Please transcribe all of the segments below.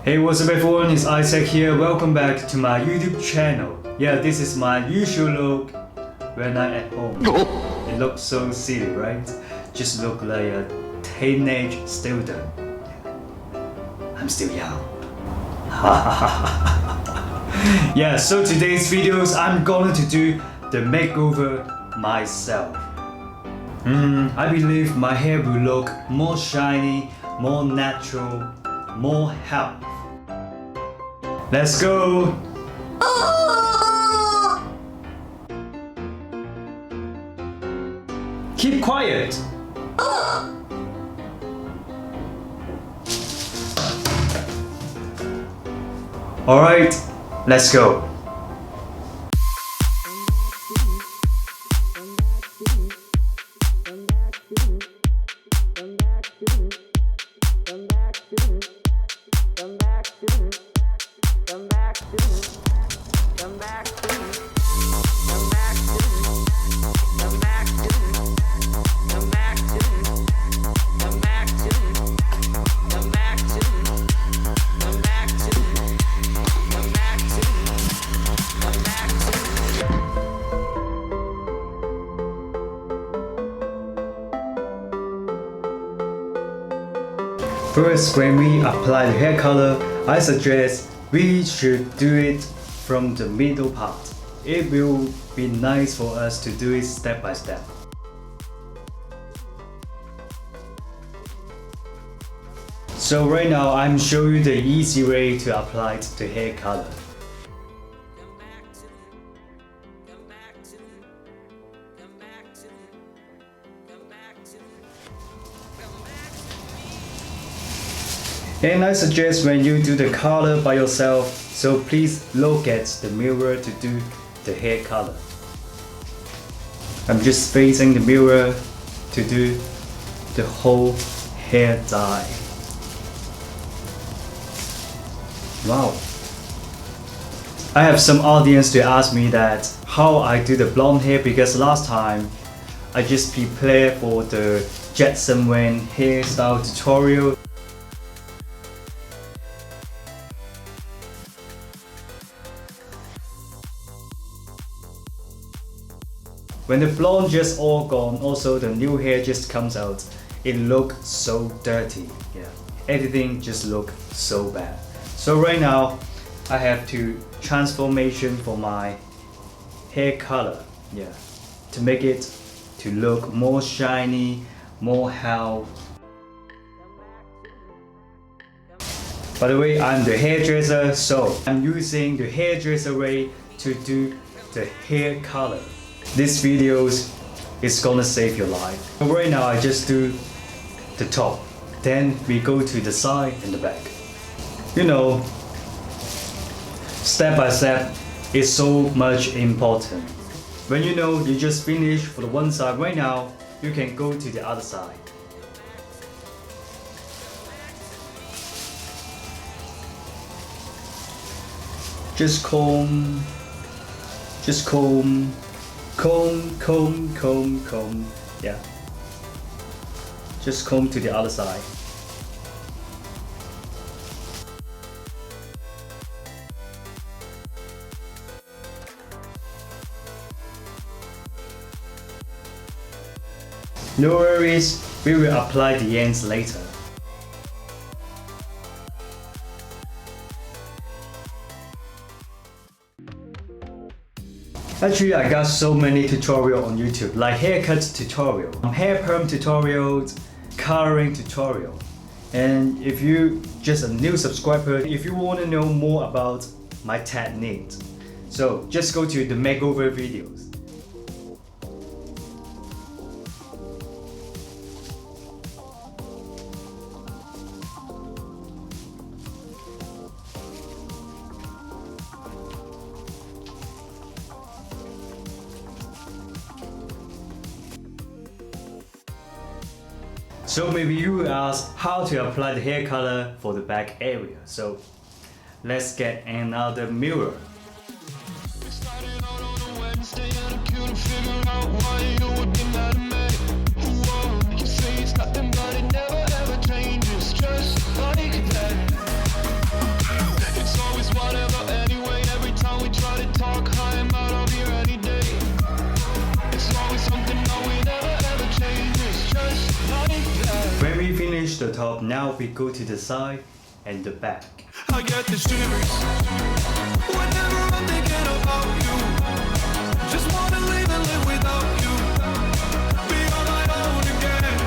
Hey, what's up everyone, it's Isaac here. Welcome back to my YouTube channel. Yeah, this is my usual look when I'm at home. It looks so silly, right? Just look like a teenage student. I'm still young. Yeah, so today's videos I'm going to do the makeover myself. I believe my hair will look more shiny, more natural, more health. Let's go! Keep quiet! Alright, let's go! First, when we apply the hair color, I suggest we should do it from the middle part. It will be nice for us to do it step by step. So right now, I'm showing you the easy way to apply the hair color. And I suggest when you do the color by yourself, so please look at the mirror to do the hair color. I'm just facing the mirror to do the whole hair dye. Wow. I have some audience to ask me that how I do the blonde hair, because last time I just prepared for the Jetson Wayne hairstyle tutorial. When the blonde just all gone, also the new hair just comes out, it looks so dirty. Yeah, everything just look so bad. So right now, I have to transformation for my hair color. Yeah, to make it to look more shiny, more health. By the way, I'm the hairdresser, so I'm using the hairdresser way to do the hair color. This video is gonna save your life. Right now I just do the top, then we go to the side and the back. You know, step by step is so much important. When you know you just finished for the one side, right now you can go to the other side. Just comb, comb, yeah. Just comb to the other side. No worries, we will apply the ends later. Actually, I got so many tutorials on YouTube, like haircut tutorial, hair perm tutorials, coloring tutorial. And if you just a new subscriber, if you want to know more about my techniques, so just go to the makeover videos. So maybe you will ask how to apply the hair color for the back area. So let's get another mirror. the top, now we go to the side and the back. I get the shivers whenever I'm thinking about you. Just wanna live and live without you. Be on my own again.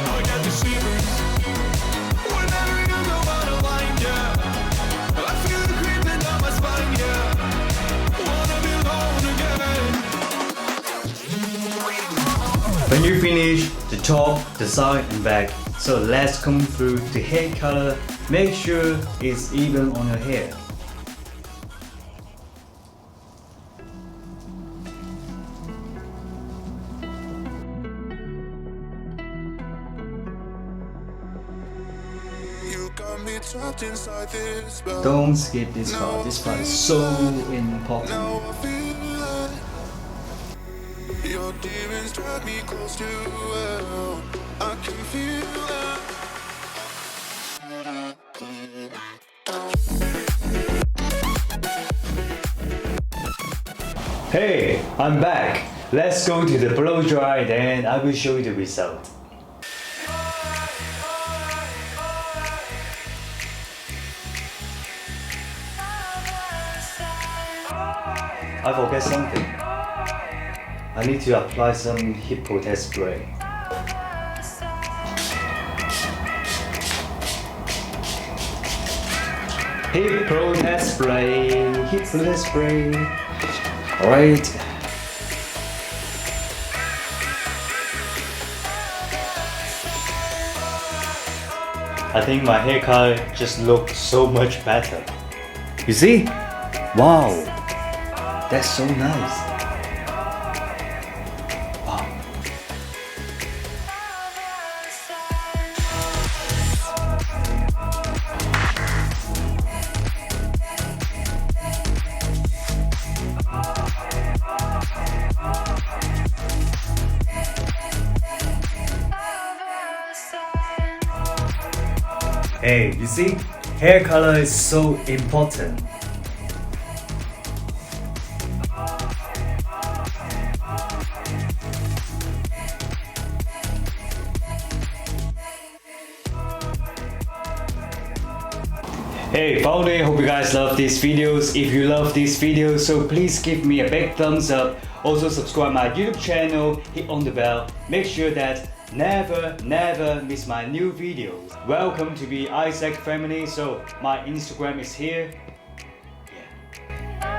I get the shivers whenever you go out of line, yeah. I feel it creeping down my spine, yeah. Wanna be alone again. When you finish the top, the side and back, so let's comb through the hair color. Make sure it's even on your hair. You got me trapped inside this spell. Don't skip this part. This part is so important. Now I feel like your demons drag me close to hell. I can feel that. Hey, I'm back. Let's go to the blow dry, then I will show you the result. I forget something. I need to apply some heat protect spray. Heat protect spray, heat protect spray. Alright. I think my hair color just looks so much better. You see? Wow, that's so nice. Wow. Hey, you see? Hair color is so important. Hey, finally, hope you guys love these videos. If you love these videos, so please give me a big thumbs up. Also subscribe my YouTube channel, hit on the bell. Make sure that never miss my new videos. Welcome to the ISSAC family. So my Instagram is here. Yeah.